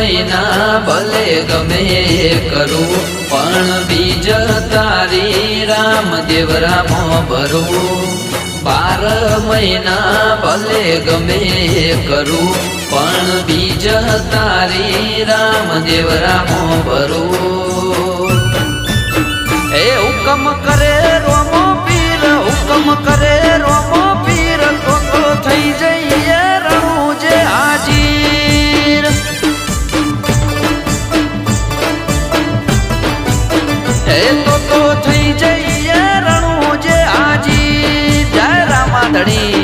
મહિના ભલે ગમે કરું પણ બીજ તારી રામદેવ રામો ભરું 12 મહિના ભલે ગમે કરું પણ બીજ તારી રામદેવ રામો ભરું એ હુકમ કરે રોમો પીર હુકમ કરે રોમો પીર તો થઈ જઈએ રણું જે હાજીર એ તો થઈ જઈએ રણું જે હાજીર જય રામાધણી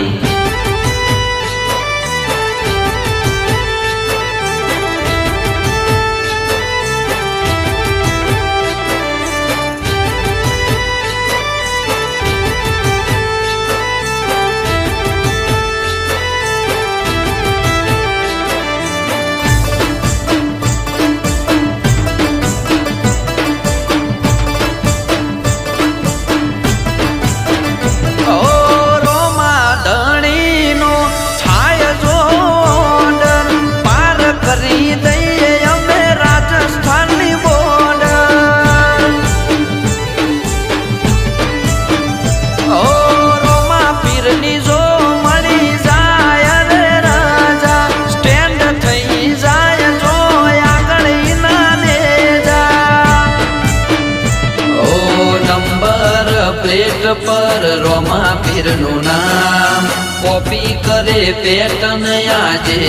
પ્લેટ પર રોમા પીરનું નામ કોપી કરે પેટન આજે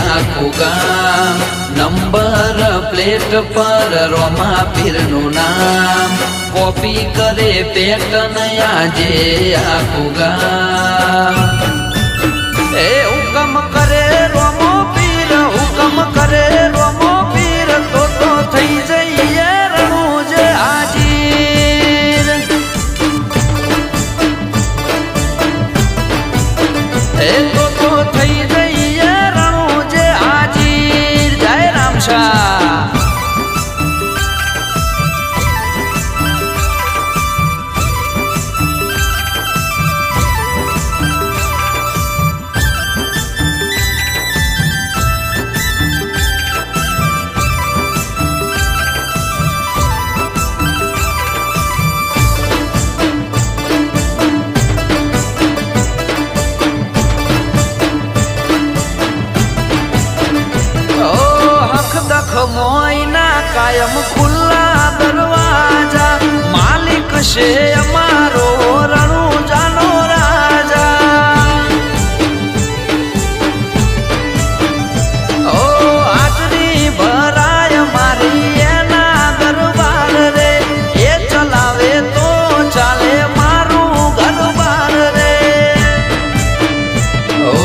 આખું ગામ નંબર પ્લેટ પર રોમા પીરનું નામ કોપી કરે પેટન આજે આખું ગામ એ હુકમ કરે રોમો પીર હુકમ કરે રોમો પીર તો થઈ જઈએ રણું જે હાજીર એ તો થઈ જઈએ રણું જે હાજીર જય રામશા મોઈના કાયમ ખુલ્લા દરવાજા માલિક છે અમારો રણુજાનો રાજા ઓ હાજરી ભરાય મારી એના દરબાર રે એ ચલાવે તો ચાલે મારું ઘરબાર રે ઓ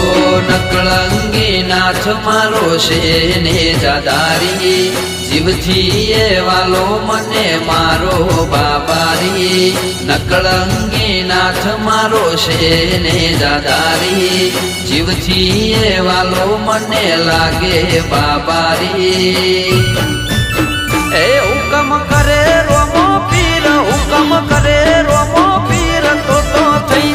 નકળંગી નાથ મારો છે ને જાદારી જીવથી એ વાલો મને મારો બાબારી નકળંગી નાથ મારો છે ને જાદારી જીવથી એ વાલો મને લાગે બાબારી એ હુકમ કરે રોમો પીર હુકમ કરે રોમો પીર તો થઈ